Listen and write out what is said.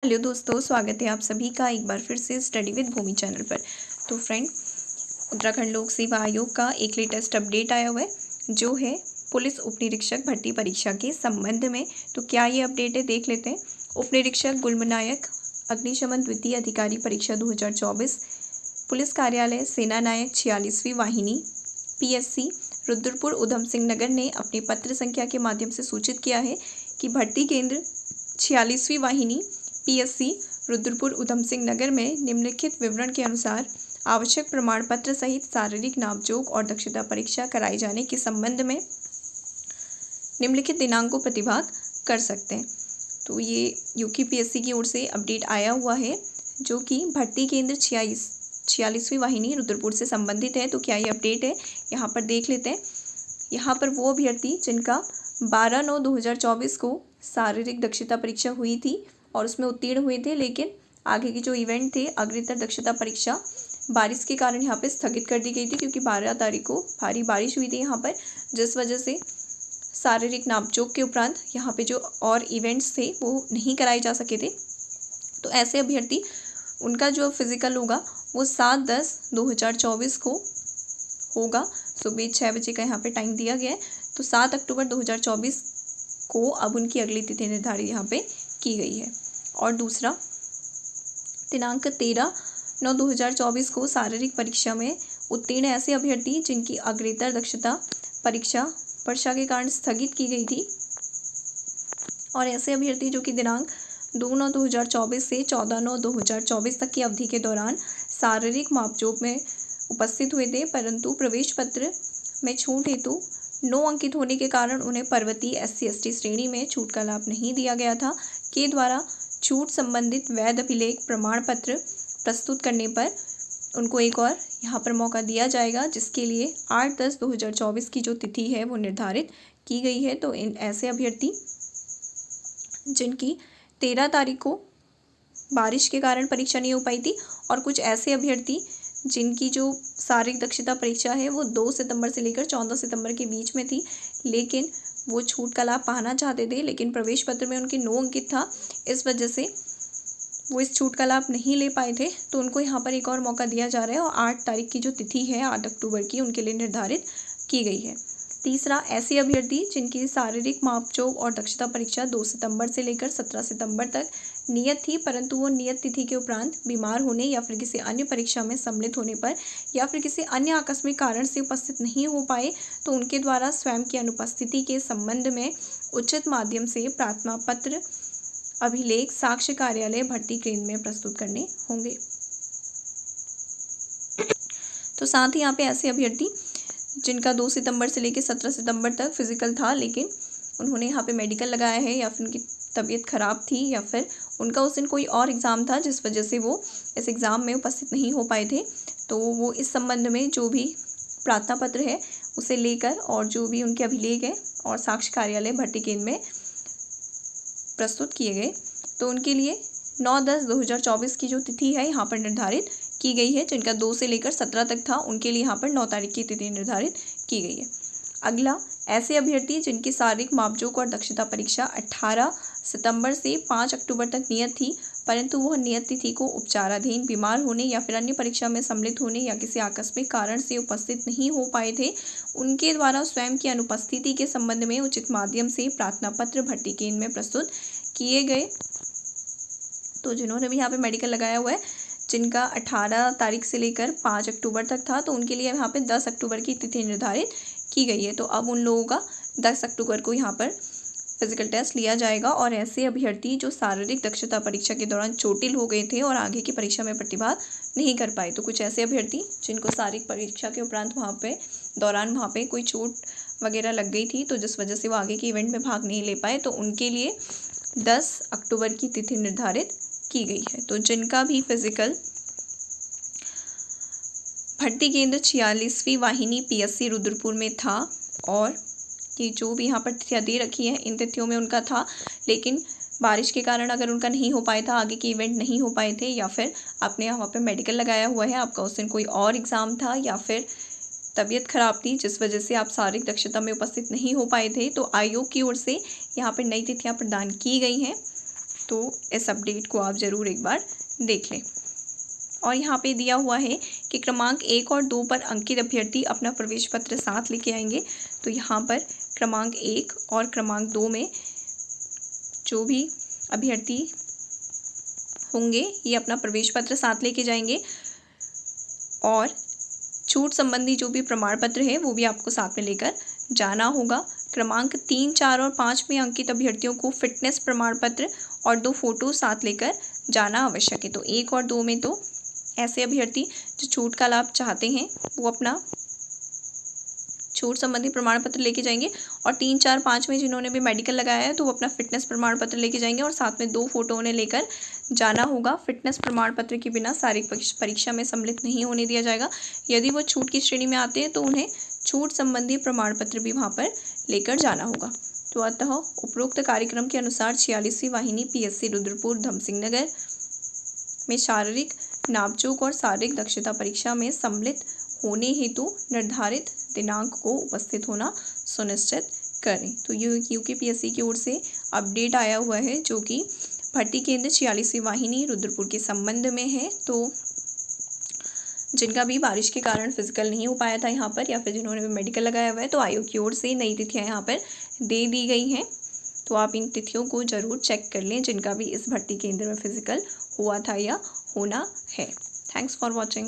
Hello दोस्तों, स्वागत है आप सभी का एक बार फिर से स्टडी विद भूमि चैनल पर। तो फ्रेंड, उत्तराखंड लोक सेवा आयोग का एक लेटेस्ट अपडेट आया हुआ है जो है पुलिस उप निरीक्षक भर्ती परीक्षा के संबंध में। तो क्या ये अपडेट है, देख लेते हैं। उप निरीक्षक गुलमनायक अग्निशमन द्वितीय अधिकारी परीक्षा 2024 पुलिस कार्यालय सेना नायक 46वीं वाहिनी PSC रुद्रपुर उधम सिंह नगर ने अपनी पत्र संख्या के माध्यम से सूचित किया है कि भर्ती केंद्र 46वीं वाहिनी PSC रुद्रपुर उधम सिंह नगर में निम्नलिखित विवरण के अनुसार आवश्यक प्रमाण पत्र सहित शारीरिक नापजोख और दक्षता परीक्षा कराए जाने के संबंध में निम्नलिखित दिनांक को प्रतिभाग कर सकते हैं। तो ये यूपी PSC की ओर से अपडेट आया हुआ है जो कि भर्ती केंद्र 46वीं वाहिनी रुद्रपुर से संबंधित है। तो क्या ये अपडेट है, यहाँ पर देख लेते हैं। यहाँ पर वो अभ्यर्थी जिनका 12/9/2024 को शारीरिक दक्षता परीक्षा हुई थी और उसमें उत्तीर्ण हुए थे, लेकिन आगे की जो इवेंट थे अग्रतर दक्षता परीक्षा बारिश के कारण यहाँ पे स्थगित कर दी गई थी, क्योंकि 12 तारीख को भारी बारिश हुई थी यहाँ पर, जिस वजह से शारीरिक नापजोख के उपरांत यहाँ पे जो और इवेंट्स थे वो नहीं कराए जा सके थे। तो ऐसे अभ्यर्थी उनका जो फिजिकल होगा वो 7/10/2024 को होगा। सुबह 6 बजे का यहाँ पे टाइम दिया गया है। तो 7 अक्टूबर 2024 को अब उनकी अगली तिथि निर्धारित यहाँ पे की गई है। और दूसरा दिनांक 13/9/2024 को शारीरिक परीक्षा में उत्तीर्ण ऐसे अभ्यर्थी जिनकी अग्रतर दक्षता परीक्षा वर्षा के कारण स्थगित की गई थी, और ऐसे अभ्यर्थी जो कि दिनांक 2/9/2024 से 14/9/2024 तक की अवधि के दौरान शारीरिक मापजोख में उपस्थित हुए थे, परंतु प्रवेश पत्र में छूट हेतु 9 अंकित होने के कारण उन्हें पर्वतीय SC/ST श्रेणी में छूट का लाभ नहीं दिया गया था, के द्वारा छूट संबंधित वैध अभिलेख प्रमाण पत्र प्रस्तुत करने पर उनको एक और यहाँ पर मौका दिया जाएगा, जिसके लिए 8/10/2024 की जो तिथि है वो निर्धारित की गई है। तो इन ऐसे अभ्यर्थी जिनकी 13 तारीख को बारिश के कारण परीक्षा नहीं हो पाई थी, और कुछ ऐसे अभ्यर्थी जिनकी जो शारीरिक दक्षता परीक्षा है वो 2 सितंबर से लेकर 14 सितंबर के बीच में थी, लेकिन वो छूट का लाभ पाना चाहते थे, लेकिन प्रवेश पत्र में उनके 9 अंकित था, इस वजह से वो इस छूट का लाभ नहीं ले पाए थे। तो उनको यहाँ पर एक और मौका दिया जा रहा है, और 8 तारीख की जो तिथि है 8 अक्टूबर की उनके लिए निर्धारित की गई है। तीसरा, ऐसे अभ्यर्थी जिनकी शारीरिक मापजोख और दक्षता परीक्षा 2 सितंबर से लेकर 17 सितंबर तक नियत थी, परंतु वो नियत तिथि के उपरांत बीमार होने या फिर किसी अन्य परीक्षा में सम्मिलित होने पर या फिर किसी अन्य आकस्मिक कारण से उपस्थित नहीं हो पाए, तो उनके द्वारा स्वयं की अनुपस्थिति के संबंध में उचित माध्यम से प्रार्थना पत्र अभिलेख साक्ष्य कार्यालय भर्ती केंद्र में प्रस्तुत करने होंगे। तो साथ ही यहाँ पे ऐसे अभ्यर्थी जिनका 2 सितंबर से लेकर 17 सितंबर तक फिजिकल था, लेकिन उन्होंने यहाँ पे मेडिकल लगाया है, या फिर उनकी तबीयत खराब थी, या फिर उनका उस दिन कोई और एग्ज़ाम था जिस वजह से वो इस एग्ज़ाम में उपस्थित नहीं हो पाए थे, तो वो इस संबंध में जो भी प्रार्थना पत्र है उसे लेकर और जो भी उनके अभिलेख है और साक्ष्य कार्यालय भर्ती केंद्र में प्रस्तुत किए गए, तो उनके लिए 9/10/2024 की जो तिथि है यहाँ पर निर्धारित की गई है। जिनका 2 से लेकर 17 तक था उनके लिए यहाँ पर 9 तारीख की तिथि निर्धारित की गई है। अगला, ऐसे अभ्यर्थी जिनकी शारीरिक मापजोख और दक्षता परीक्षा 18 सितंबर से 5 अक्टूबर तक नियत थी, परंतु वह नियत तिथि को उपचाराधीन बीमार होने या फिर अन्य परीक्षा में सम्मिलित होने या किसी आकस्मिक कारण से उपस्थित नहीं हो पाए थे, उनके द्वारा स्वयं की अनुपस्थिति के संबंध में उचित माध्यम से प्रार्थना पत्र भर्ती केंद्र में प्रस्तुत किए गए। तो जिन्होंने भी यहाँ पे मेडिकल लगाया हुआ है, जिनका 18 तारीख से लेकर 5 अक्टूबर तक था, तो उनके लिए यहाँ पे 10 अक्टूबर की तिथि निर्धारित की गई है। तो अब उन लोगों का 10 अक्टूबर को यहाँ पर फिजिकल टेस्ट लिया जाएगा, और ऐसे अभ्यर्थी जो शारीरिक दक्षता परीक्षा के दौरान चोटिल हो गए थे और आगे की परीक्षा में प्रतिभाग नहीं कर पाए, तो कुछ ऐसे अभ्यर्थी जिनको शारीरिक परीक्षा के उपरांत वहाँ पे कोई चोट वगैरह लग गई थी, तो जिस वजह से वो आगे के इवेंट में भाग नहीं ले पाए, तो उनके लिए 10 अक्टूबर की तिथि निर्धारित की गई है। तो जिनका भी फिजिकल भर्ती केंद्र 46वीं वाहिनी PSC रुद्रपुर में था, और ये जो भी यहाँ पर तिथियाँ दे रखी हैं इन तिथियों में उनका था, लेकिन बारिश के कारण अगर उनका नहीं हो पाया था, आगे के इवेंट नहीं हो पाए थे, या फिर आपने यहाँ पे मेडिकल लगाया हुआ है, आपका उस दिन कोई और एग्ज़ाम था, या फिर तबीयत खराब थी जिस वजह से आप शारीरिक दक्षता में उपस्थित नहीं हो पाए थे, तो आयोग की ओर से यहाँ पर नई तिथियाँ प्रदान की गई हैं। तो इस अपडेट को आप ज़रूर एक बार देख लें। और यहाँ पे दिया हुआ है कि क्रमांक 1 और 2 पर अंकित अभ्यर्थी अपना प्रवेश पत्र साथ लेके आएंगे। तो यहाँ पर क्रमांक 1 और क्रमांक 2 में जो भी अभ्यर्थी होंगे ये अपना प्रवेश पत्र साथ लेके जाएंगे और छूट संबंधी जो भी प्रमाण पत्र है वो भी आपको साथ में लेकर जाना होगा। क्रमांक 3, 4 और 5 में अंकित अभ्यर्थियों को फिटनेस प्रमाण पत्र और 2 फोटो साथ लेकर जाना आवश्यक है। तो 1 और 2 में तो ऐसे अभ्यर्थी जो छूट का लाभ चाहते हैं वो अपना छूट संबंधी प्रमाण पत्र लेके जाएंगे और 3, 4, 5 में जिन्होंने भी मेडिकल लगाया है तो वो अपना फिटनेस प्रमाण पत्र लेके जाएंगे और साथ में 2 फोटो उन्हें लेकर जाना होगा। फिटनेस प्रमाण पत्र के बिना शारीरिक परीक्षा में सम्मिलित नहीं होने दिया जाएगा। यदि वो छूट की श्रेणी में आते हैं तो उन्हें छूट संबंधी प्रमाण पत्र भी वहाँ पर लेकर जाना होगा। तो अतः उपरोक्त कार्यक्रम के अनुसार 46वीं वाहिनी PSC रुद्रपुर धमसिंह नगर में शारीरिक नापजोक और शारीरिक दक्षता परीक्षा में सम्मिलित होने हेतु निर्धारित दिनांक को उपस्थित होना सुनिश्चित करें। तो UKPSC की ओर से अपडेट आया हुआ है जो कि भर्ती केंद्र 46वीं वाहिनी रुद्रपुर के संबंध में है। तो जिनका भी बारिश के कारण फिजिकल नहीं हो पाया था यहाँ पर या फिर जिन्होंने भी मेडिकल लगाया हुआ है तो आयोग की ओर से नई तिथियाँ यहाँ पर दे दी गई हैं। तो आप इन तिथियों को ज़रूर चेक कर लें जिनका भी इस भर्ती केंद्र में फिजिकल हुआ था या होना है। Thanks for watching.